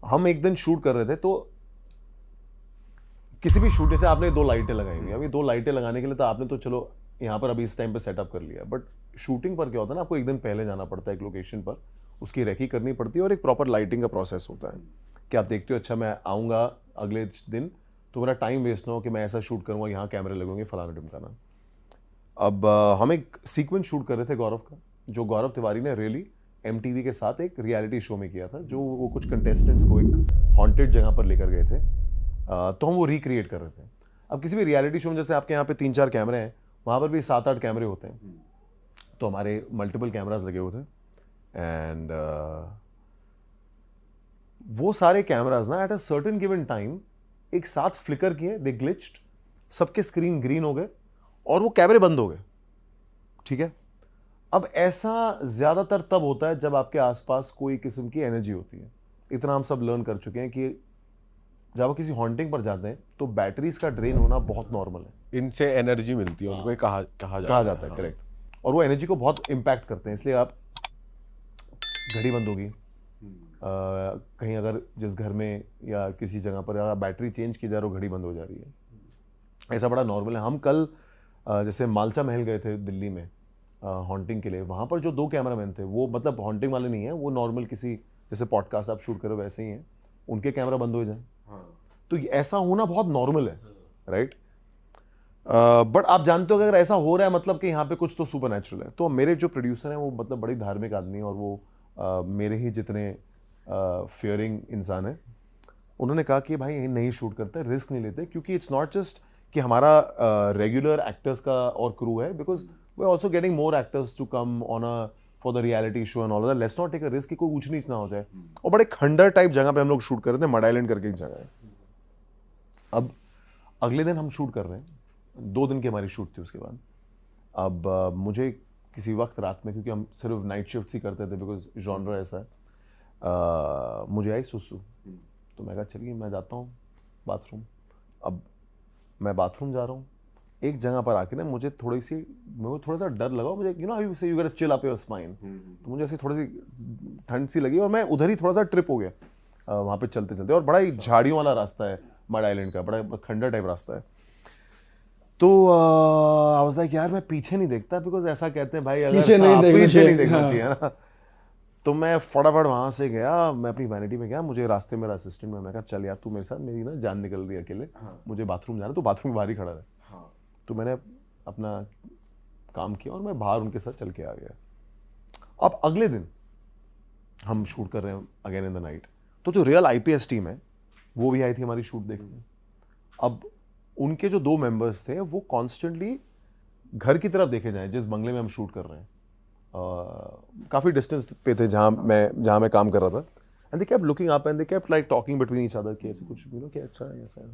हम एक दिन शूट कर रहे थे, तो किसी भी शूट से आपने 2 लाइटें लगाई हुई, अभी 2 लाइटें लगाने के लिए तो आपने तो चलो यहाँ पर अभी इस टाइम पे सेटअप कर लिया, बट शूटिंग पर क्या होता है ना, आपको एक दिन पहले जाना पड़ता है एक लोकेशन पर, उसकी रेकी करनी पड़ती है और एक प्रॉपर लाइटिंग का प्रोसेस होता है कि आप देखते हो अच्छा मैं आऊँगा अगले दिन तो मेरा टाइम वेस्ट ना हो कि मैं ऐसा शूट करूँगा, यहाँ कैमरे लगेंगे, फलाना ढिमकाना। अब हम एक सीक्वेंस शूट कर रहे थे गौरव का, जो गौरव तिवारी ने रियली MTV के साथ एक रियलिटी शो में किया था, जो वो कुछ कंटेस्टेंट्स को एक हॉन्टेड जगह पर लेकर गए थे, तो हम वो रिक्रिएट कर रहे थे। अब किसी भी रियलिटी शो में जैसे आपके यहाँ पे 3-4 कैमरे हैं, वहाँ पर भी 7-8 कैमरे होते हैं, तो हमारे मल्टीपल कैमरास लगे हुए थे एंड वो सारे कैमरास ना at a certain given time एक साथ फ्लिकर किए, दे ग्लिच्ड, सबके स्क्रीन ग्रीन हो गए और वो कैमरे बंद हो गए। ठीक है, अब ऐसा ज्यादातर तब होता है जब आपके आसपास कोई किस्म की एनर्जी होती है। इतना हम सब लर्न कर चुके हैं कि जब आप किसी हॉन्टिंग पर जाते हैं तो बैटरीज का ड्रेन होना बहुत नॉर्मल है। इनसे एनर्जी मिलती है उनको, कहा जाता है। करेक्ट, और वो एनर्जी को बहुत इम्पैक्ट करते हैं, इसलिए आप घड़ी बंद होगी, कहीं अगर जिस घर में या किसी जगह पर अगर बैटरी चेंज की जा रही हो, घड़ी बंद हो जा रही है, ऐसा बड़ा नॉर्मल है। हम कल जैसे मालचा महल गए थे दिल्ली में हॉन्टिंग के लिए, वहाँ पर जो 2 कैमरामैन थे वो मतलब हॉन्टिंग वाले नहीं है, वो नॉर्मल किसी जैसे पॉडकास्ट आप शूट करो वैसे ही हैं, उनके कैमरा बंद हो जाए, तो ऐसा होना बहुत नॉर्मल है, राइट। बट आप जानते हो कि अगर ऐसा हो रहा है मतलब कि यहाँ पे कुछ तो सुपर नेचुरल है। तो मेरे जो प्रोड्यूसर हैं वो मतलब बड़ी धार्मिक आदमी है और वो मेरे ही जितने फियरिंग इंसान है, उन्होंने कहा कि भाई यही नहीं शूट करते, रिस्क नहीं लेते, क्योंकि इट्स नॉट जस्ट कि हमारा रेगुलर एक्टर्स का और क्रू है, because we are also getting more actors to come on a for the reality show and all that, let's not take a risk कि कोई ऊंच नीच ना हो जाए। और बड़े खंडर टाइप जगह पे हम लोग शूट कर रहे थे, मड आइलैंड करके एक जगह है। अब अगले दिन हम शूट कर रहे हैं, 2 दिन की हमारी शूट थी उसके बाद। अब मुझे किसी वक्त रात में, क्योंकि हम सिर्फ नाइट शिफ्ट ही करते थे बिकॉज जॉनर ऐसा है, मुझे आई सुसु, तो मैं कहा चलिए मैं जाता हूँ बाथरूम। अब मैं बाथरूम जा रहा हूँ, एक जगह पर आके ना मुझे थोड़ा सा डर लगा, मुझे यू नो यू से you get a chill up your spine, तो मुझे ऐसी थोड़ी सी ठंड सी लगी और मैं उधर ही थोड़ा सा ट्रिप हो गया वहाँ पे चलते चलते, और बड़ा ही झाड़ियों वाला रास्ता है मड आइलैंड का, बड़ा खंडर टाइप रास्ता है। तो आई वाज लाइक यार मैं पीछे नहीं देखता, बिकॉज ऐसा कहते हैं भाई अगर पीछे नहीं देखना चाहिए ना। तो मैं फटाफट वहाँ से गया, मैं अपनी वैनिटी में गया, मुझे रास्ते मेरा असिस्टेंट में, मैं कहा चल यार तू मेरे साथ, मेरी ना जान निकल रही है अकेले, मुझे बाथरूम जाना, तो बाथरूम के बाहर ही खड़ा रहा। तो मैंने अपना काम किया और मैं बाहर उनके साथ चल के आ गया। अब अगले दिन हम शूट कर रहे हैं अगेन इन द नाइट, तो जो रियल IPS टीम है वो भी आई थी हमारी शूट देखने। अब उनके जो 2 मेंबर्स थे वो कॉन्स्टेंटली घर की तरफ देखे जाएं जिस बंगले में हम शूट कर रहे हैं, काफ़ी डिस्टेंस पे थे जहाँ मैं काम कर रहा था, and they kept looking up and they kept like talking between each other कि ऐसे कुछ कि अच्छा है ऐसा है।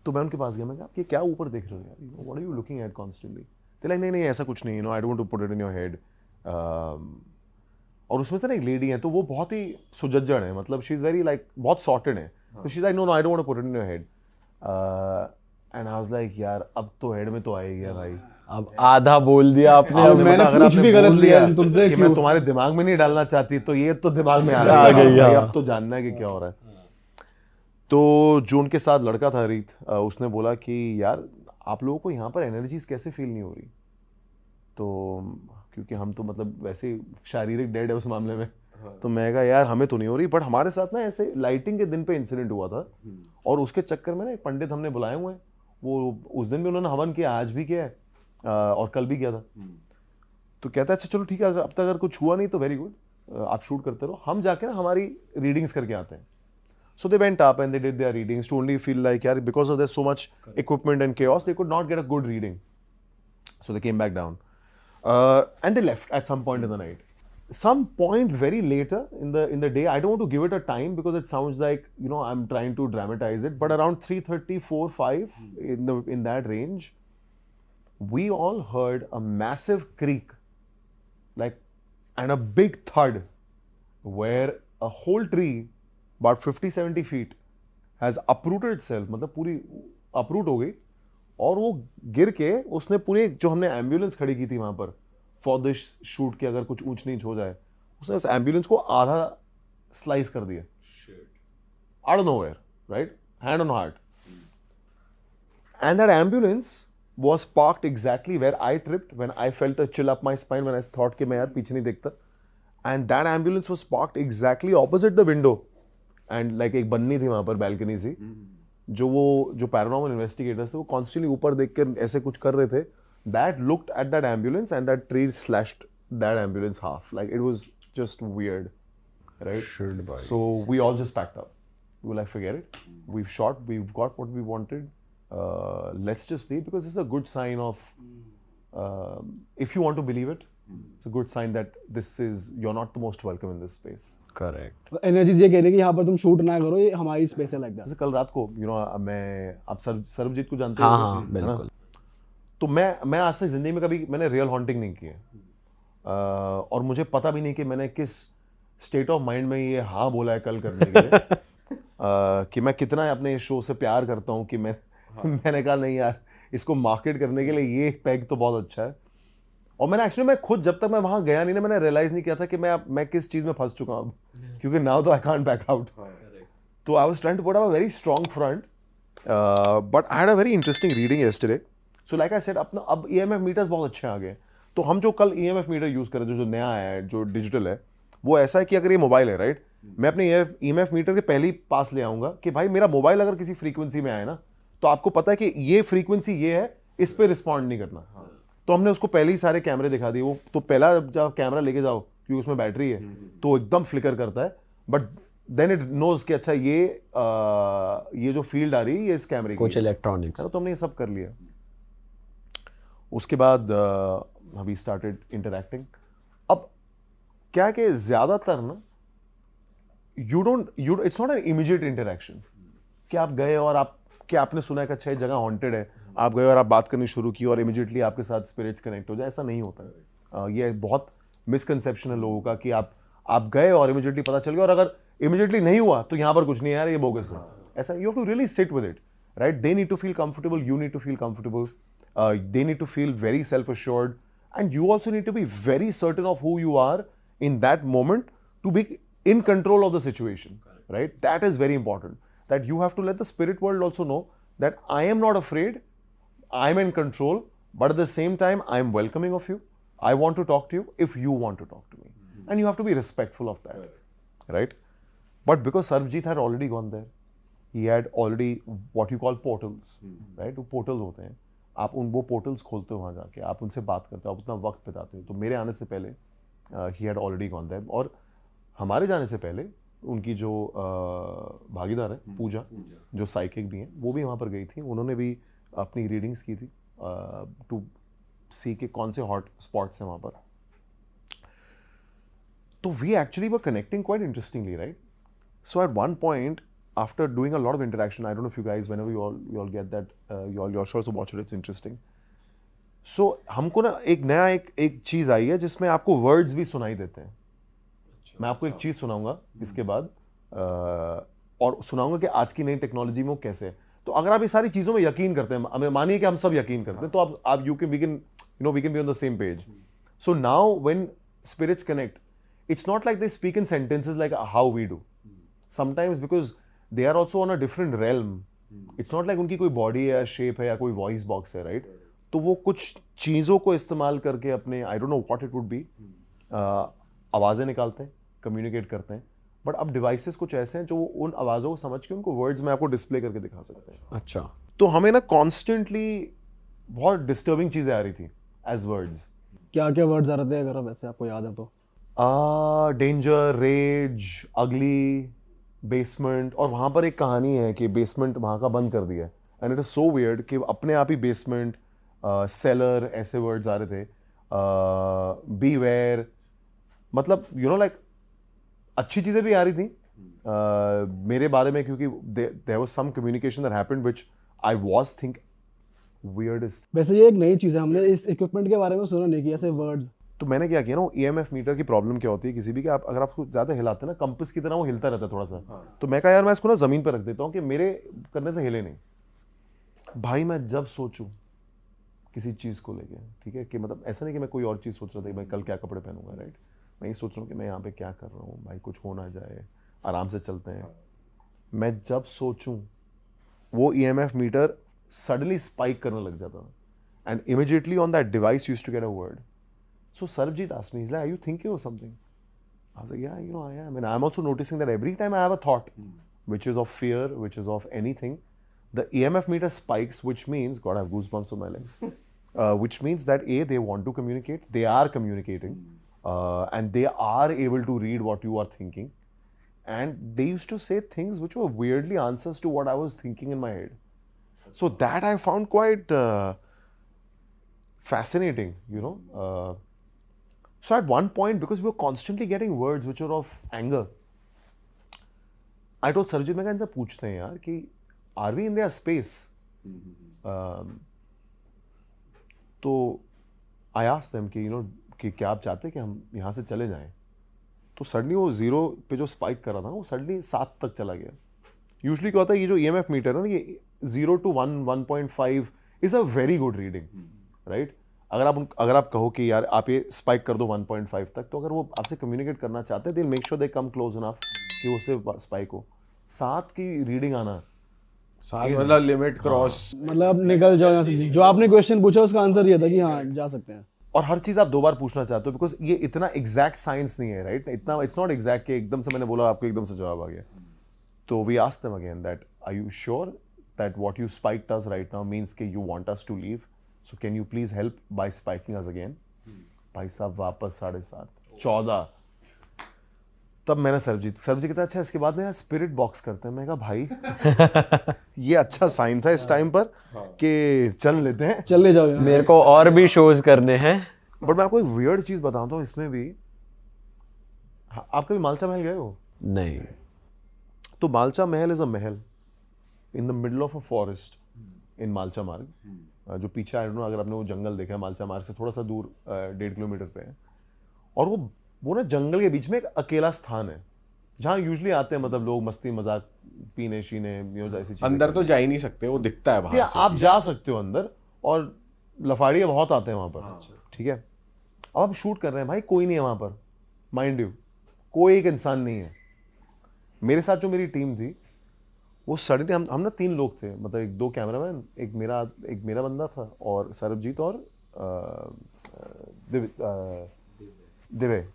तो मैं उनके पास गया, मैं कहा आप ये क्या ऊपर देख रहे हो यार, what are you looking at constantly? They like नहीं ऐसा कुछ नहीं, I don't want to put it in your head. और उसमें से ना एक लेडी है, तो वो बहुत ही सुजज्जड़ है, मतलब शी इज़ वेरी लाइक बहुत सॉर्टेड है, तो she is like no I don't want to put it in your head. And I was like यार अब तो हेड में तो आ ही गया भाई, अब आधा बोल दिया आपने, अब मैंने कुछ भी गलत लिया तुमसे कि मैं तुम्हारे दिमाग में नहीं डालना चाहती, तो ये तो दिमाग में आ गई भाई, अब तो जानना है कि क्या हो रहा है। तो जो उनके साथ लड़का था रीत, उसने बोला कि यार आप लोगों को यहाँ पर एनर्जीज कैसे फील नहीं हो रही? तो क्योंकि हम तो मतलब वैसे शारीरिक डेड है उस मामले में, तो मैं कहा यार हमें तो नहीं हो रही, बट हमारे साथ ना ऐसे लाइटिंग के दिन पे इंसिडेंट हुआ था और उसके चक्कर में ना एक पंडित हमने बुलाए हुए हैं, वो उस दिन भी उन्होंने हवन किया, आज भी किया है और कल भी किया था। तो कहता है अच्छा चलो ठीक है, अब तक अगर कुछ हुआ नहीं तो वेरी गुड, आप शूट करते रहो, हम जाके ना हमारी रीडिंग्स करके आते हैं। So they went up and they did their readings to only feel like यार because of there's so much equipment and chaos they could not get a good reading, so they came back down and they left at some point in the night. Some point very later in the day, I don't want to give it a time because it sounds like you know I'm trying to dramatize it, but around 3:30, 4, 5 in that range, we all heard a massive creak, like, and a big thud, where a whole tree about 50-70 feet has uprooted itself, मतलब पूरी uproot हो गई और वो गिर के उसने पूरे, जो हमने एम्बुलेंस खड़ी की थी वहाँ पर फॉर दिस शूट के अगर कुछ ऊंच नीच हो जाए, उसने उस एम्बुलेंस को आधा स्लाइस कर दिया। out of nowhere, right? Hand on heart. And that ambulance was parked exactly where I tripped when I felt a chill up my spine when I thought कि मैं यार पीछे नहीं देखता. And that ambulance was parked exactly opposite the window. And like एक बन्नी थी वहाँ पर balcony सी, जो paranormal investigators थे वो constantly ऊपर देख कर ऐसे कुछ कर रहे थे. That looked at that ambulance and that tree slashed that ambulance half. Like it was just weird, right? So we all just packed up. We were like, forget it. We've shot. We've got what we wanted. Let's just leave because it's a good sign of. If you want to believe it, it's a good sign that you're not the most welcome in this space. Correct. Energies ये कह रही है कि यहाँ पर तुम shoot ना करो, ये हमारी स्पेस है, लाइक दैट. जैसे कल रात को मैं आप सर्वजीत को जानते हो, हाँ बिल्कुल. तो मैं आज तक जिंदगी में कभी मैंने रियल हॉन्टिंग नहीं की है, और मुझे पता भी नहीं कि मैंने किस स्टेट ऑफ माइंड में ये हाँ बोला है कल करने के लिए. कि मैं कितना अपने शो से प्यार करता हूँ कि मैंने कहा नहीं यार इसको मार्केट करने के लिए ये पैग तो बहुत अच्छा है. और मैंने एक्चुअली मैं खुद जब तक मैं वहां गया नहीं ना, मैंने रियलाइज नहीं किया था कि मैं किस चीज में फंस चुका हूँ, क्योंकि नाउ तो आई कांट बैक आउट. तो I was trying to put up a very strong front, but I had a very interesting reading yesterday. So like I said अपना अब EMF मीटर्स बहुत अच्छे आ गए. तो हम जो कल EMF मीटर यूज कर रहे थे जो नया आया है जो डिजिटल है, वो ऐसा है कि अगर ये मोबाइल है राइट, मैं अपने EMF मीटर के पहले ही पास ले आऊंगा कि भाई मेरा मोबाइल अगर किसी फ्रीक्वेंसी में आए ना, तो आपको पता है कि ये फ्रीक्वेंसी ये है, इस पे रिस्पॉन्ड नहीं करना. तो हमने उसको पहले ही सारे कैमरे दिखा दिए. वो तो पहला जब कैमरा लेके जाओ क्योंकि उसमें बैटरी है तो एकदम फ्लिकर करता है, बट देन इट नोज कि अच्छा ये जो फील्ड आ रही है ये इस कैमरे की कुछ इलेक्ट्रॉनिक्स. तो हमने ये सब कर लिया. उसके बाद वी स्टार्टेड इंटरैक्टिंग. अब क्या है कि ज्यादातर ना it's not an immediate interaction कि आप गए और आपने सुना है कि अच्छा ये जगह हॉन्टेड है, आप गए और आप बात करनी शुरू की और इमीडिएटली आपके साथ स्पिरिट्स कनेक्ट हो जाए. ऐसा नहीं होता है. ये बहुत मिसकंसेप्शन है लोगों का कि आप गए और इमीडिएटली पता चल गया, और अगर इमीडिएटली नहीं हुआ तो यहाँ पर कुछ नहीं है यार, ये बोगस है. ऐसा you have to really sit with it, right? They need to feel comfortable, you need to feel comfortable, they need to feel very self-assured, and you also need to be very certain of who you are in that moment to be in control of the situation. Right? That is very important, that you have to let the spirit world also know that I am not afraid, I'm in control, but at the same time I'm welcoming of you, I want to talk to you if you want to talk to me, and you have to be respectful of that. Right? But because Sarvjeet had already gone there, he had already what you call portals, right? वो portals होते हैं, आप वो portals खोलते हो वहाँ जाके, आप उनसे बात करते हो, आप उतना वक्त बिताते हो. तो मेरे आने से पहले ही हैड ऑलरेडी गॉन देयर, और हमारे जाने से पहले उनकी जो भागीदार है पूजा, जो साइकिक भी हैं, वो भी वहाँ पर गई थी. उन्होंने भी अपनी रीडिंग्स की थी टू सी के कौन से हॉट स्पॉट्स हैं वहाँ पर. तो we actually were connecting quite interestingly, right? So at one point, after doing a lot of interaction, I don't know if you guys, whenever you all get that, you all sure to watch it, it's interesting. So हमको ना एक नया एक चीज आई है जिसमें आपको words भी सुनाई देते हैं. मैं आपको एक चीज सुनाऊंगा इसके बाद, और सुनाऊंगा कि आज की नई टेक्नोलॉजी में वो कैसे है. तो अगर आप ये सारी चीजों में यकीन करते हैं, मानिए कि हम सब यकीन करते हैं, तो आप we can be on the same page. So now when spirits connect, it's not like they speak in sentences like how we do. Sometimes because they are also on a different realm. It's not like उनकी कोई body है या shape है या कोई voice box है, right? तो वो कुछ चीज़ों को इस्तेमाल करके अपने, I don't know what it would be, आवाज़ें निकालते हैं, कम्युनिकेट करते हैं. बट अब डिवाइसेस कुछ ऐसे हैं जो उन आवाज़ों को समझ के उनको वर्ड्स में आपको डिस्प्ले करके दिखा सकते हैं. अच्छा. तो हमें ना कॉन्स्टेंटली बहुत डिस्टर्बिंग चीज़ें आ रही थी एज वर्ड्स. क्या क्या वर्ड्स आ रहे थे अगर वैसे आपको याद है तो? डेंजर, रेज, अगली, बेसमेंट. और वहाँ पर एक कहानी है कि बेसमेंट वहाँ का बंद कर दिया है, and it is so weird कि अपने आप ही बेसमेंट, सेलर, ऐसे वर्ड्स आ रहे थे. बीवेयर, मतलब यू नो लाइक अच्छी चीज़ें भी आ रही थी मेरे बारे में, क्योंकि there was some communication that happened which I was think weirdest. वैसे ये एक नई चीज़ है, हमने इस इक्विपमेंट के बारे में सुना नहीं कि ऐसे वर्ड्स. तो मैंने क्या किया ना, EMF मीटर की प्रॉब्लम क्या होती है किसी भी कि अगर आपको ज़्यादा हिलाते हैं ना, कंपास की तरह वो हिलता रहता है थोड़ा सा. तो मैं कहा यार मैं इसको ना ज़मीन पर रख देता हूँ कि मेरे करने से हिले नहीं. भाई मैं जब सोचूं किसी चीज़ को लेके, ठीक है, कि मतलब ऐसा नहीं कि मैं कोई और चीज़ सोच रहा था कि मैं कल क्या कपड़े पहनूंगा, राइट? मैं ये सोच रहा हूँ कि मैं यहाँ पे क्या कर रहा हूँ, भाई कुछ हो ना जाए, आराम से चलते हैं. मैं जब सोचूं वो EMF मीटर सडनली स्पाइक करने लग जाता and immediately on that device used to get a word. So Sarabjit asked me, he's like, are you thinking of something? I was like, yeah, I am. And I'm also noticing that every time I have a thought, which is of fear, which is of anything, the EMF meter spikes, which means, God, I have goosebumps on my legs, which means that A, they want to communicate, they are communicating, and they are able to read what you are thinking. And they used to say things which were weirdly answers to what I was thinking in my head. So that I found quite fascinating, So at one point, because we were constantly getting words which were of anger, I told Sarabjit, मैं कहा इनसे पूछते हैं यार कि are we in their space? तो I asked them कि कि क्या आप चाहते हैं कि हम यहाँ से चले जाएं? तो सडनली वो 0 पे जो स्पाइक कर रहा था वो सडनली 7 तक चला गया. यूजली क्या होता है, ये जो EMF मीटर है ना, ये 0 to 1, 1.5 is a very good reading, right? अगर आप कहो कि यार आप ये स्पाइक कर दो 1.5 तक, तो अगर वो आपसे कम्युनिकेट करना चाहते हैं, they make sure they come close enough कि उससे स्पाइक हो. 7 की रीडिंग आना, 7 मतलब लिमिट क्रॉस. मतलब निकल जाओ यहाँ से. जो आपने क्वेश्चन पूछा उसका आंसर ये था कि हाँ जा सकते हैं. और हर चीज आप 2 बार पूछना चाहते हो, बिकॉज ये इतना एग्जैक्ट साइंस नहीं है, राइट? इतना इट्स नॉट एग्जैक्ट कि एकदम से मैंने बोला आपको एकदम से जवाब आ गया. तो we asked them again that are you sure that what you spiked us right now means कि you want us to leave, so can you please help by spiking us again. भाई साहब वापस 7:30 14. तब मैंने सरबजीत कहता अच्छा इसके बाद ना स्पिरिट बॉक्स करते हैं. मैं कहा भाई ये अच्छा साइन था इस टाइम पर कि चल लेते हैं, चले जाओ यार. मेरे को और भी शोज करने हैं. बट मैं आपको एक वियर्ड चीज बताता हूँ इसमें भी. आप कभी मालचा महल गए हो? नहीं. तो मालचा महल is a mahal in the middle of a forest in Malcha Marg, जो पीछे आई डोंट नो अगर आपने वो जंगल देखा है, मालचा मार्ग से थोड़ा सा दूर 1.5 किलोमीटर पे है. और वो ना जंगल के बीच में एक अकेला स्थान है जहाँ यूजुअली आते हैं मतलब लोग मस्ती मजाक पीने शीने ऐसी चीजें. अंदर तो जा ही नहीं सकते, वो दिखता है बाहर से. आप जा सकते हो अंदर, और लफाड़िया बहुत आते हैं वहां पर. ठीक है, अब आप शूट कर रहे हैं भाई, कोई नहीं है वहां पर, माइंड यू, कोई एक इंसान नहीं है. मेरे साथ जो मेरी टीम थी वो सडनली हम ना 3 लोग थे, मतलब 2 कैमरामैन, एक मेरा बंदा था और सरबजीत और Divya.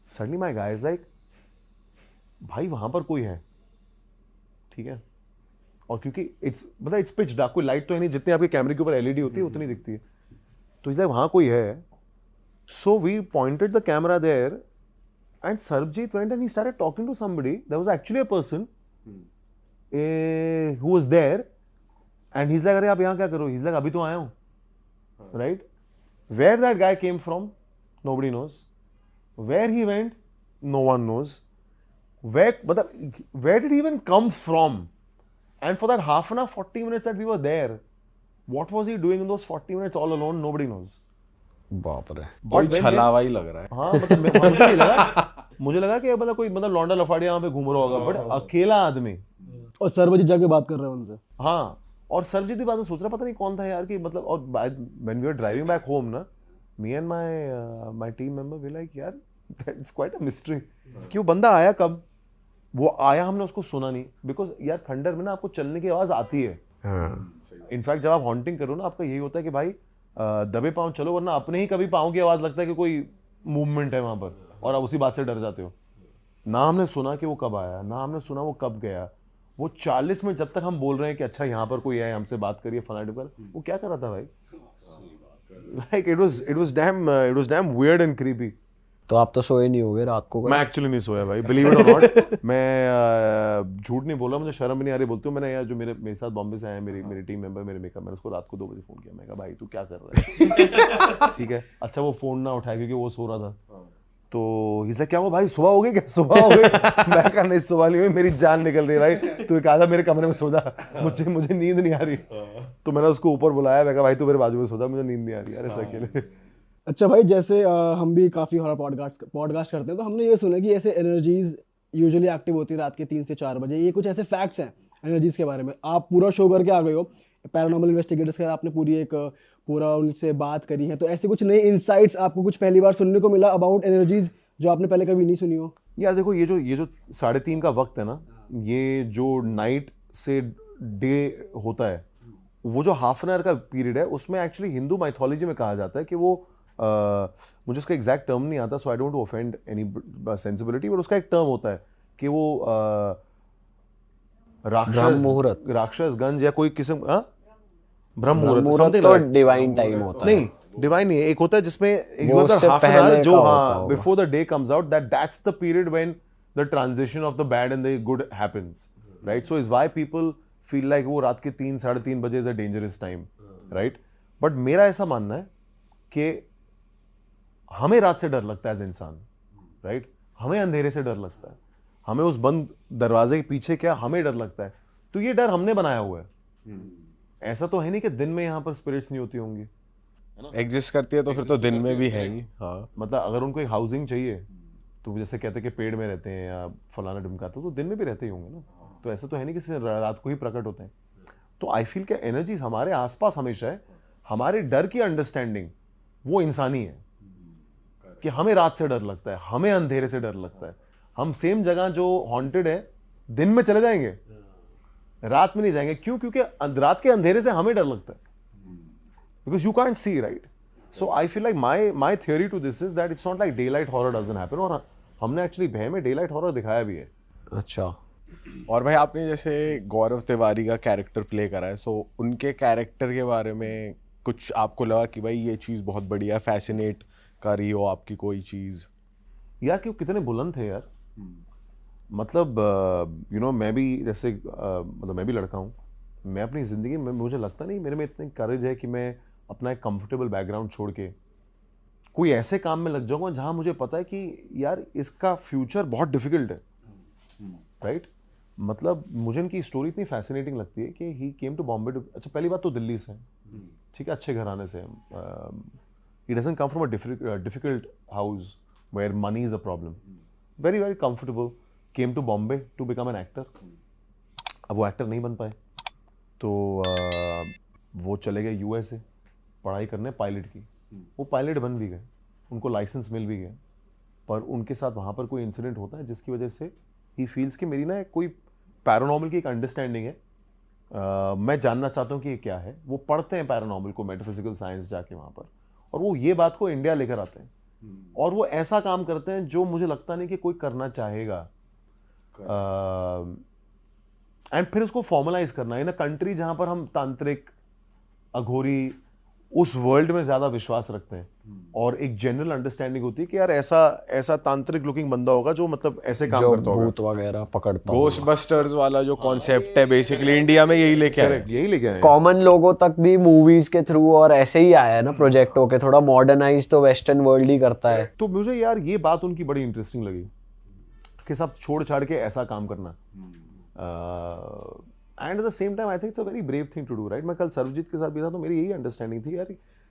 Suddenly my guy is like भाई वहां पर कोई है, ठीक है, और क्योंकि इट्स पिच डार्क, कोई लाइट तो है नहीं, जितनी आपके कैमरे के ऊपर LED होती है उतनी दिखती है. तो इज लाइक वहां कोई है. So we pointed the camera there and Sarabjit went and he started talking to somebody. There was actually a person who was there, and he's like, अरे आप यहाँ क्या करो? He's like, अभी तो आया हूँ, right? Where that guy came from, nobody knows. Where he went, no one knows. Where did he even come from? And for that half an hour, 40 minutes that we were there, what was he doing in those 40 minutes all alone? Nobody knows. बाप रे. बहुत छलावा ही लग रहा है. हाँ मतलब मुझे लगा कि मतलब कोई मतलब लौंडा लफाड़िया वहाँ पे घूम रहा होगा, बट अकेला आदमी. और सरबजीत जाके बात कर रहे हैं उनसे. हाँ, और सरबजीत की बात सोच रहा पता नहीं कौन था यार कि मतलब. और when we were driving back home ना, me and my team member we like यार दैट्स क्वाइट अ मिस्ट्री कि वो बंदा आया कब. वो आया, हमने उसको सुना नहीं, बिकॉज यार खंडर में ना आपको चलने की आवाज आती है. इनफैक्ट जब आप हॉन्टिंग करो ना, आपका यही होता है कि भाई दबे पाँव चलो, वरना अपने ही कभी पाँव की आवाज लगता है कि कोई मूवमेंट है वहां पर, और आप उसी बात से डर जाते हो. ना हमने सुना कि वो कब आया, ना हमने सुना वो कब गया. वो 40 मिनट जब तक हम बोल रहे हैं कि अच्छा यहाँ पर कोई है, हमसे बात करिए फलाने पर, वो क्या कर रहा था भाई? Like it was dam weird and creepy. तो आप तो सोए नहीं होगे रात को? मैं एक्चुअली नहीं सोया भाई, बिलीव इट और नॉट. मैं झूठ नहीं बोला, मुझे शर्म भी नहीं आ रही बोलती हूँ. मैंने यार जो मेरे साथ बॉम्बे से आए मेरी टीम मेंबर, मेरे मेकअप, मैंने उसको रात को 2 बजे फोन किया. मैं कहा भाई तू क्या कर रहा है? ठीक है, अच्छा वो फोन ना उठाया क्योंकि वो सो रहा था. तो इसे क्या हुआ भाई, सुबह हो गई क्या? सुबह हो गई. मैं कहा नहीं सुबह नहीं हुई, मेरी जान निकल रही है भाई, तू कहा था मेरे कमरे में सो जा, मुझे नींद नहीं आ रही. तो मैंने उसको ऊपर बुलाया, मैं कहा भाई तू मेरे बाजू में सो जा, मुझे नींद नहीं आ रही यार ऐसे अकेले. अच्छा भाई, जैसे हम भी काफ़ी हमारा पॉडकास्ट करते हैं, तो हमने ये सुना कि ऐसे एनर्जीज यूजुअली एक्टिव होती है रात के 3 से 4 बजे. ये कुछ ऐसे फैक्ट्स हैं एनर्जीज के बारे में. आप पूरा शो करके आ गए हो, पैरानॉर्मल इन्वेस्टिगेटर्स का आपने पूरा उनसे बात करी है, तो ऐसे कुछ नए इनसाइट्स आपको कुछ पहली बार सुनने को मिला अबाउट एनर्जीज जो आपने पहले कभी नहीं सुनी हो? यार देखो, ये जो 3:30 का वक्त है ना, ये जो नाइट से डे होता है, वो जो हाफ एन आवर का पीरियड है, उसमें एक्चुअली हिंदू माइथोलॉजी में कहा जाता है कि वो मुझे उसका एग्जैक्ट टर्म नहीं आता, so I don't offend any sensibility, but उसका एक टर्म होता है कि वो राक्षस गंज या कोई किस्म, ब्रह्म मुहूर्त समथिंग तो लाइक, डिवाइन टाइम होता है। नहीं डिवाइन नहीं है, एक होता है जिसमें वो उससे हाफ एन पहले आवर जो का होता हाँ होगा। Before the day comes out, that's the period when the transition of the bad and the good happens, right? So is why people feel like वो रात के 3-3:30 बजे is a dangerous time, right? But मेरा ऐसा मानना है कि हमें रात से डर लगता है एज इंसान, राइट? हमें अंधेरे से डर लगता है, हमें उस बंद दरवाजे के पीछे क्या हमें डर लगता है, तो ये डर हमने बनाया हुआ है। ऐसा तो है नहीं कि दिन में यहाँ पर स्पिरिट्स नहीं होती होंगी, एग्जिस्ट करती है तो फिर तो दिन में भी है ही। हाँ, मतलब अगर उनको एक हाउसिंग चाहिए तो जैसे कहते हैं कि पेड़ में रहते हैं या फलाना ढिमका, तो दिन में भी रहते ही होंगे ना, तो ऐसा तो है नहीं कि सिर्फ रात को ही प्रकट होते हैं। तो आई फील कि एनर्जीज हमारे आसपास हमेशा है, हमारे डर की अंडरस्टैंडिंग वो इंसानी है कि हमें रात से डर लगता है, हमें अंधेरे से डर लगता है। हम सेम जगह जो हॉन्टेड है दिन में चले जाएंगे, रात में नहीं जाएंगे, क्यों? क्योंकि रात के अंधेरे से हमें डर लगता है, because you can't see, right? So I feel like my theory to this is that it's not like daylight horror doesn't happen, और हमने एक्चुअली भय में daylight horror दिखाया भी है। अच्छा, और भाई आपने जैसे गौरव तिवारी का कैरेक्टर प्ले करा है, सो उनके कैरेक्टर के बारे में कुछ आपको लगा कि भाई ये चीज़ बहुत बढ़िया, फैसिनेट कर रही हो आपकी कोई चीज़? यार कि वो कितने बुलंद थे यार, मतलब यू नो मैं भी जैसे मतलब मैं भी लड़का हूँ, मैं अपनी ज़िंदगी में मुझे लगता नहीं मेरे में इतनी करेज है कि मैं अपना एक कंफर्टेबल बैकग्राउंड छोड़ के कोई ऐसे काम में लग जाऊंगा जहां मुझे पता है कि यार इसका फ्यूचर बहुत डिफिकल्ट है, राइट? मतलब मुझे इनकी स्टोरी इतनी फैसिनेटिंग लगती है कि ही केम टू बॉम्बे टू, अच्छा पहली बात तो दिल्ली से, ठीक है, अच्छे घराने से, he doesn't come from a difficult house where money is a problem, very very comfortable, came to Bombay to become an actor. अब वो एक्टर नहीं बन पाए तो वो चले गए यूएसए पढ़ाई करने पायलट की, वो पायलट बन भी गए, उनको लाइसेंस मिल भी गया, पर उनके साथ वहाँ पर कोई इंसिडेंट होता है जिसकी वजह से ही फील्स कि मेरी ना कोई पैरानॉर्मल की एक अंडरस्टैंडिंग है, मैं जानना चाहता हूँ कि ये क्या है। वो पढ़ते हैं पैरानॉर्मल को, मेटाफिजिकल साइंस जाके वहाँ पर, और वो ये बात को इंडिया लेकर आते हैं, और वो ऐसा काम करते हैं जो मुझे लगता नहीं कि कोई करना चाहेगा, एंड फिर उसको फॉर्मलाइज करना इन अ कंट्री जहां पर हम तांत्रिक, अघोरी, उस वर्ल्ड में ज्यादा विश्वास रखते हैं, और एक जनरल अंडरस्टैंडिंग होती है कि यार ऐसा तांत्रिक लुकिंग बंदा होगा जो मतलब ऐसे काम जो करता होगा, भूत वगैरह पकड़ता होगा। घोस्टबस्टर्स वाला जो कॉन्सेप्ट है बेसिकली इंडिया में यही लेके आए। यही लेके आए। कॉमन लोगों तक भी मूवीज के थ्रू और ऐसे ही आया है ना, प्रोजेक्ट होके थोड़ा मॉडर्नाइज तो वेस्टर्न वर्ल्ड ही करता है। तो मुझे यार ये बात उनकी बड़ी इंटरेस्टिंग लगी कि सब छोड़ छाड़ के ऐसा काम करना, and at the same time I think it's a very brave thing to do, right? मैं कल सर्वजीत के साथ भी था तो मेरी यही अंडरस्टैंडिंग थी यार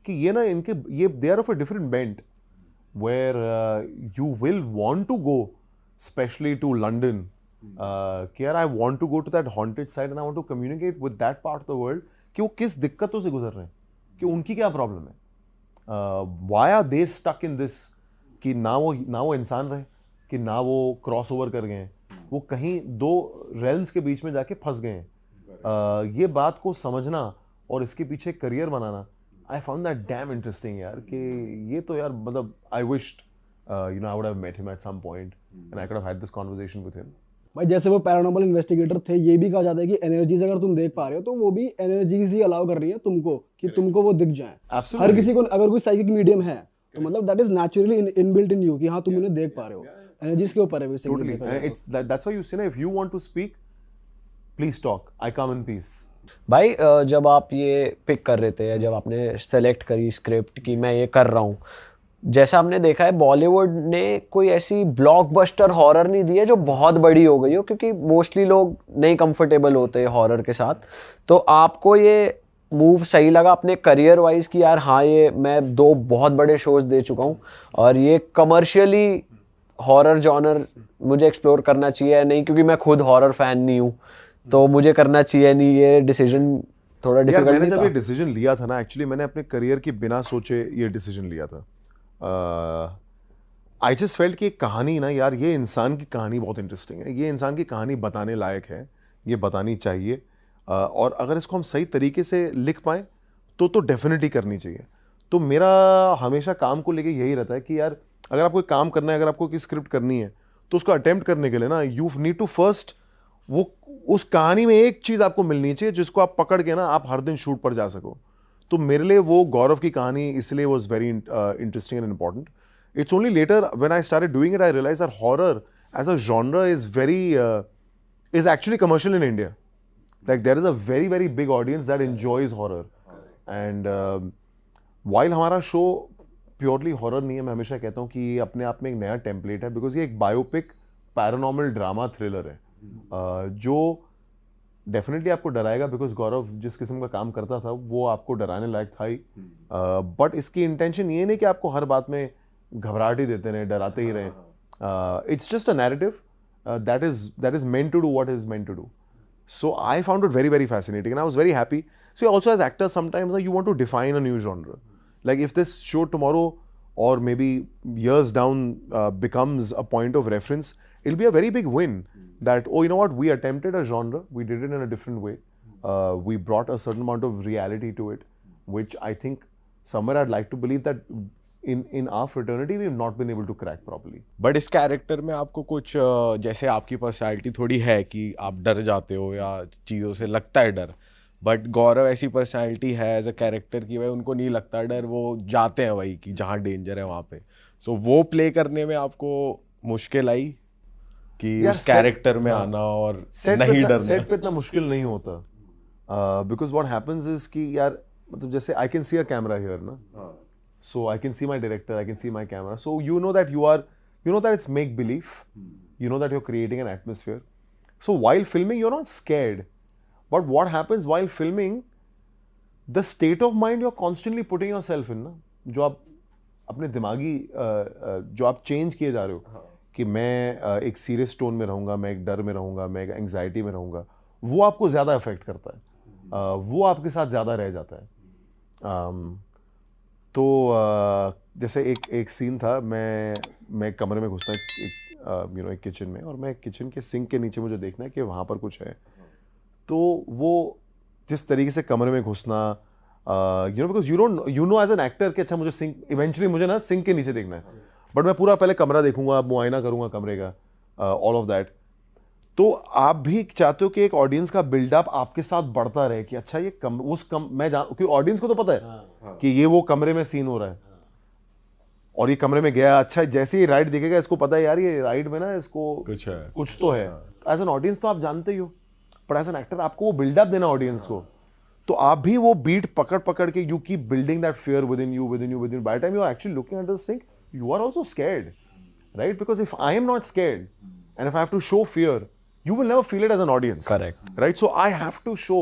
कि ये ना इनके ये they are of a different bent where you will want to go specially to London, कि यार I want to go to that haunted side and I want to communicate with that part of the world कि वो किस दिक्कतों से गुजर रहे हैं, कि उनकी क्या प्रॉब्लम है, why are they stuck in this, कि ना वो इंसान रहे, कि ना वो क्रॉस ओवर कर गए हैं, वो कहीं दो रेल्म्स के बीच में जाके फंस गए हैं। ये बात को समझना और इसके पीछे करियर बनाना, I found that damn interesting यार, कि ये तो यार मतलब I wished you know I would have met him at some point and I could have had this conversation with him. भाई जैसे वो पैरानॉर्मल इन्वेस्टिगेटर थे, ये भी कहा जाता है कि एनर्जीज अगर तुम देख पा रहे हो तो वो भी एनर्जीज ही अलाउ कर रही है तुमको कि तुमको वो दिख जाए। हर किसी को अगर कोई साइकिक मीडियम है तो मतलब that is naturally inbuilt in you कि हाँ तुम उन्हें देख पा रहे हो। एनर्जीज के ऊपर है basically. It's that's why you say ना, if you want to speak, please talk. I come in peace. भाई जब आप ये पिक कर रहे थे, जब आपने सेलेक्ट करी स्क्रिप्ट कि मैं ये कर रहा हूँ, जैसा आपने देखा है बॉलीवुड ने कोई ऐसी ब्लॉकबस्टर हॉरर नहीं दी है जो बहुत बड़ी हो गई हो, क्योंकि मोस्टली लोग नहीं कंफर्टेबल होते हॉरर के साथ। तो आपको ये मूव सही लगा अपने करियर वाइज कि यार हाँ ये मैं 2 बहुत बड़े शोज दे चुका हूँ और ये कमर्शियली हॉरर जॉनर मुझे एक्सप्लोर करना चाहिए नहीं, क्योंकि मैं खुद हॉरर फैन नहीं हूँ तो मुझे करना चाहिए नहीं, ये डिसीजन थोड़ा यार डिफिकल्ट मैंने जब ये था? डिसीजन लिया था ना, एक्चुअली मैंने अपने करियर की बिना सोचे ये डिसीजन लिया था। आई जस्ट फेल्ट कि कहानी ना यार, ये इंसान की कहानी बहुत इंटरेस्टिंग है, ये इंसान की कहानी बताने लायक है, ये बतानी चाहिए, और अगर इसको हम सही तरीके से लिख पाएँ तो डेफिनेटली करनी चाहिए। तो मेरा हमेशा काम को लेके यही रहता है कि यार अगर आपको एक काम करना है, अगर आपको कोई स्क्रिप्ट करनी है तो उसको अटेम्प्ट करने के लिए ना यू नीड टू फर्स्ट, वो उस कहानी में एक चीज़ आपको मिलनी चाहिए जिसको आप पकड़ के ना आप हर दिन शूट पर जा सको। तो मेरे लिए वो गौरव की कहानी इसलिए was very interesting and important. It's only later when I started doing it, I realized that horror as a genre is actually commercial in India. Like there is a very, very big audience that enjoys horror. And while हमारा show purely horror नहीं है, मैं हमेशा कहता हूँ कि ये अपने आप में एक नया टेम्पलेट है, बिकॉज ये एक बायोपिक पैरानॉर्मल ड्रामा थ्रिलर है, जो डेफिनेटली आपको डराएगा, बिकॉज गौरव जिस किस्म का काम करता था वो आपको डराने लायक था ही, बट इसकी इंटेंशन ये नहीं कि आपको हर बात में घबराहट ही देते रहे, डराते ही रहे। It's just a narrative that is meant to do what is meant to do. So I found it very, very fascinating, and I was very happy. So also as actors, sometimes you want to define a new genre. Like if this show tomorrow or maybe years down becomes a point of reference, it'll be a very big win. That, oh, you know what, we attempted a genre, we did it in a different way. We brought a certain amount of reality to it, which I think somewhere I'd like to believe that in our fraternity we have not been able to crack properly. But इस character में आपको कुछ जैसे आपकी personality थोड़ी है कि आप डर जाते हो या चीज़ों से लगता है डर, बट गौरव ऐसी पर्सनालिटी है एज अ कैरेक्टर की भाई उनको नहीं लगता डर, वो जाते हैं वही कि जहाँ डेंजर है वहाँ पे। सो वो प्ले करने में आपको मुश्किल आई कि यार उस कैरेक्टर में आना और सेट नहीं डरना? सेट पे इतना मुश्किल नहीं होता, बिकॉज व्हाट हैपेंस इज कि यार मतलब जैसे I can see a camera here ना, so I can see my director, I can see my camera, so you know that it's make believe, you know that you're creating an atmosphere. So while filming you're not scared, but what happens while filming, the state of mind you're constantly putting yourself in ना, जो आप अपने दिमागी जो आप change किए जा रहे हो कि मैं एक सीरियस टोन में रहूँगा, मैं एक डर में रहूँगा, मैं एक एंग्जाइटी में रहूँगा, वो आपको ज़्यादा अफेक्ट करता है, वो आपके साथ ज़्यादा रह जाता है। तो जैसे एक सीन था, मैं कमरे में घुसना एक किचन में, और मैं किचन के सिंक के नीचे मुझे देखना है कि वहाँ पर कुछ है। तो वो जिस तरीके से कमरे में घुसना, because you know as an actor कि अच्छा मुझे सिंक, इवेंचुअली मुझे ना सिंक के नीचे देखना है, बट मैं पूरा पहले कमरा देखूंगा, मुआयना करूंगा कमरे का, ऑल ऑफ दैट। तो आप भी चाहते हो कि एक ऑडियंस का बिल्डअप आपके साथ बढ़ता रहे कि अच्छा ये मैं क्योंकि ऑडियंस को तो पता है कि ये वो कमरे में सीन हो रहा है, और ये कमरे में गया, अच्छा जैसे ही राइट दिखेगा इसको पता है यार ये राइट में ना इसको कुछ तो है। एज एन ऑडियंस तो आप जानते ही हो, बट एज एन एक्टर आपको वो बिल्डअप देना ऑडियंस को, तो आप भी वो बीट पकड़ के you keep building that fear within you by the time you are actually looking at the sink, you are also scared, right? Because if I am not scared and if I have to show fear, you will never feel it as an audience. Correct. Right? So I have to show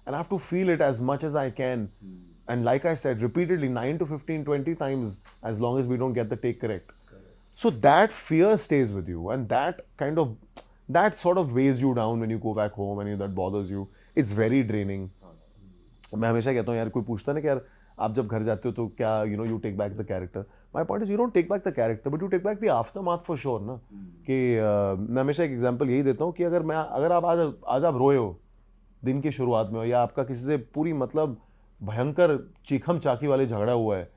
and I have to feel it as much as I can. And like I said, repeatedly 9 to 15, 20 times, as long as we don't get the take correct. So that fear stays with you, and that sort of weighs you down when you go back home and that bothers you. It's very draining. मैं हमेशा कहता हूँ यार, कोई पूछता ना कि यार आप जब घर जाते हो तो क्या you take back the character. My point is you don't take back the character, but you take back the aftermath for sure ना। कि मैं हमेशा एक एग्जांपल यही देता हूँ कि अगर आप आज आप रोए हो दिन की शुरुआत में, या आपका किसी से पूरी मतलब भयंकर चीखम चाकी वाले झगड़ा हुआ है,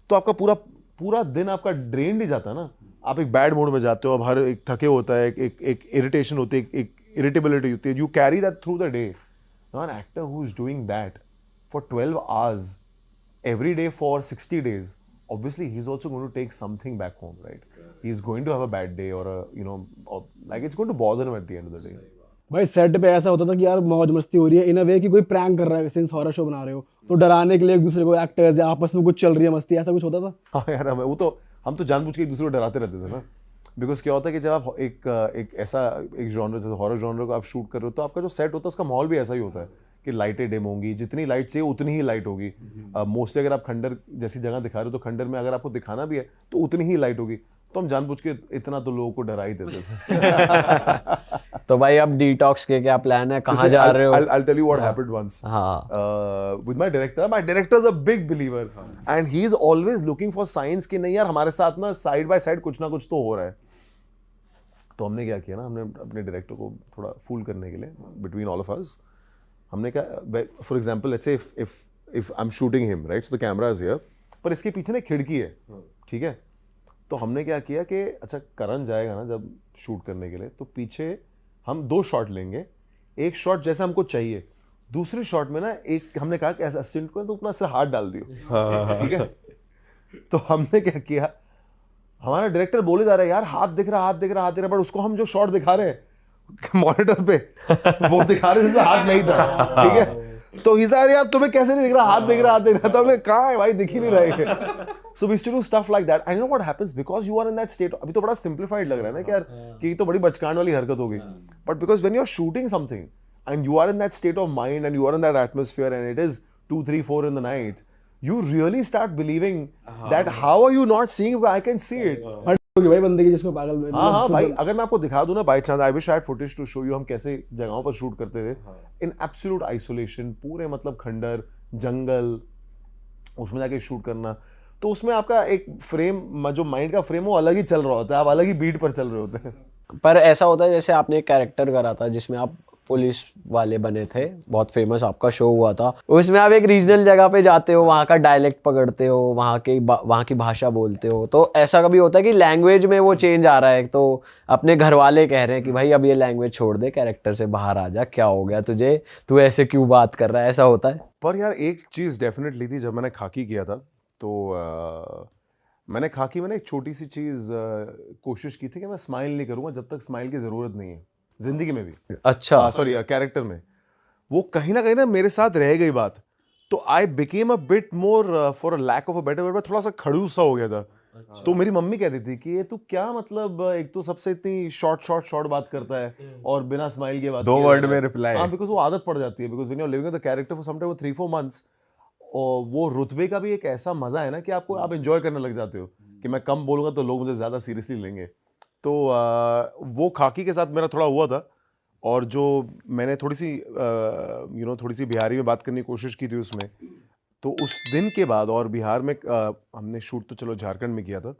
तो आपका पूरा दिन आपका ड्रेन ही जाता है ना, आप एक बैड मूड में जाते हो, अब हर एक थके होता है, एक इरिटेशन होती है, एक इरिटेबिलिटी होती है, you carry that through the day. Now an actor who is doing that for 12 hours every day for 60 days, obviously he's also going to take something back home, right? He's going to have a bad day, or like it's going to bother him at the end of the day. भाई set पे ऐसा होता था कि यार मौज मस्ती हो रही है इन अ वे कि कोई प्रैंक कर रहा है, सिंस हॉरर शो बना रहे हो तो डराने के लिए एक दूसरे को एक्टर्स या आपस में कुछ चल रही है मस्ती, ऐसा कुछ होता था? हाँ यार, हम तो जानबूझ के एक दूसरे को डराते रहते थे ना, बिकॉज क्या होता है कि जब आप एक जॉनर जैसे हॉरर जॉनर को आप शूट कर रहे हो, तो आपका जो सेट होता है उसका माहौल भी ऐसा ही होता है कि लाइटें डिम होंगी, जितनी लाइट चाहिए उतनी ही लाइट होगी। मोस्टली अगर आप खंडर जैसी जगह दिखा रहे हो तो खंडर में अगर आपको दिखाना भी है तो उतनी ही लाइट होगी। तो हम जानबूझ के इतना तो लोगों को डरा ही देते थे। तो भाई अब डिटॉक्स के क्या प्लान है, कहाँ जा रहे हो? I'll tell you what happened once. With my director. My director is a big believer, and he is always looking for signs कि नहीं यार हमारे साथ ना साइड बाय साइड कुछ ना कुछ तो हो रहा है। तो हमने क्या किया ना, हमने अपने डायरेक्टर को थोड़ा फूल करने के लिए बिटवीन ऑल ऑफ अस हमने कहा, for example let's say if I am shooting him right, so the camera is here, पर इसके पीछे ना एक खिड़की है, ठीक है। तो हमने क्या किया कि अच्छा करण जाएगा ना जब शूट करने के लिए, तो पीछे हम 2 शॉट लेंगे, एक शॉट जैसा हमको चाहिए, दूसरे शॉट में ना एक हमने कहा कि असिस्टेंट को तो अपना सिर हाथ डाल दियो, ठीक है। तो हमने क्या किया, हमारा डायरेक्टर बोले जा रहा है यार हाथ दिख रहा, हाथ दिख रहा, हाथ दिख रहा, बट उसको हम जो शॉट दिखा रहे हैं मॉनिटर पे वो दिखा रहे जिसमें हाथ नहीं था, ठीक है। तो ही यार यार तुम्हें कैसे नहीं दिख रहा, हाथ दिख रहा, हाथ दिख रहा। तो हमने कहा है भाई, दिख ही नहीं रहा। So we used to do stuff like that. I know what happens because you are in that state. अभी तो बड़ा सिंपलीफाइड लग रहा है ना कि यार कि ये तो बड़ी बचकान वाली हरकत हो गई, but because when you are shooting something and you are in that state of mind and you are in that atmosphere and it is 2, 3, 4 in the night, you really start believing that how are you not seeing it? I can see it. हट होगी भाई बंदे की जिसको पागल हाँ भाई, अगर मैं आपको दिखा दूं ना by chance, I wish I had footage to show you हम कैसे जगहों पर शूट करते थे इन एब्सोल्यूट आइसोलेशन, पूरे मतलब खंडर जंगल, उसमें जाके शूट करना। तो उसमें आपका एक फ्रेम, जो माइंड का फ्रेम वो अलग ही चल रहा होता है, आप अलग ही बीट पर चल रहे होते हैं। पर ऐसा होता है जैसे आपने एक कैरेक्टर करा था जिसमें आप पुलिस वाले बने थे, बहुत फेमस आपका शो हुआ था, उसमें आप एक रीजनल जगह पे जाते हो, वहाँ का डायलेक्ट पकड़ते हो, वहाँ की भाषा बोलते हो। तो ऐसा कभी होता है कि लैंग्वेज में वो चेंज आ रहा है, तो अपने घर वाले कह रहे हैं कि भाई अब ये लैंग्वेज छोड़ दे, कैरेक्टर से बाहर आ जा, क्या हो गया तुझे, तू ऐसे क्यों बात कर रहा है, ऐसा होता है? पर यार एक चीज़ डेफिनेटली थी, जब मैंने खाकी किया था तो मैंने खाकी में एक छोटी सी चीज़ कोशिश की थी कि मैं स्माइल नहीं करूँगा जब तक स्माइल की ज़रूरत नहीं है जिंदगी में भी। अच्छा, सॉरी कैरेक्टर में वो कहीं ना मेरे साथ रह गई बात, तो I became a bit more, for a lack of a better word, थोड़ा सा खड़ूस सा हो गया था। तो मेरी मम्मी कहती थी कि ये तू क्या मतलब, एक तो सबसे इतनी शॉर्ट बात करता है और बिना स्माइल के बात 2 वर्ड में रिप्लाई। हाँ, बिकॉज वो आदत पड़ जाती है, because when you are living the character for sometime 3-4 months, और वो रुतबे का भी एक ऐसा मजा है ना कि आपको आप एंजॉय करने लग जाते हो कि मैं कम बोलूँगा तो लोग मुझे ज़्यादा सीरियसली लेंगे। तो वो खाकी के साथ मेरा थोड़ा हुआ था, और जो मैंने थोड़ी सी बिहारी में बात करने की कोशिश की थी उसमें, तो उस दिन के बाद, और बिहार में हमने शूट तो चलो झारखंड में किया था,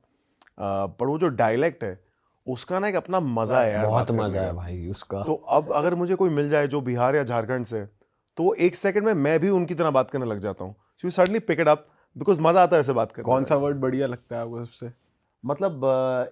पर वो जो डायलेक्ट है उसका ना एक अपना मजा है यार, बहुत बात मजा करने है का। भाई उसका। तो अब अगर मुझे कोई मिल जाए जो बिहार या झारखंड से, तो वो 1 सेकंड में मैं भी उनकी तरह बात करने लग जाता हूँ। So you suddenly pick it up, because मजा आता है ऐसे बात करने कौन में। सा वर्ड बढ़िया लगता है आपको सबसे? मतलब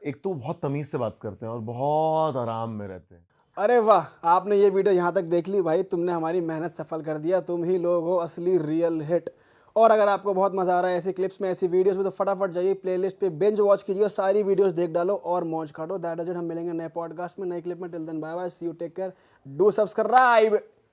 एक तो बहुत तमीज से बात करते हैं और बहुत आराम में रहते हैं। अरे वाह, आपने ये वीडियो यहाँ तक देख ली भाई, तुमने हमारी मेहनत सफल कर दिया, तुम ही लोग हो असली रियल हिट। और अगर आपको बहुत मजा आ रहा है ऐसी क्लिप्स में, ऐसी वीडियोस में, तो फटाफट जाइए प्लेलिस्ट पे बिंज वॉच कीजिए, सारी वीडियोस देख डालो और मौज काटो। That is it. हम मिलेंगे नए पॉडकास्ट में, नए क्लिप में। Till then bye bye, see you, take care, do subscribe.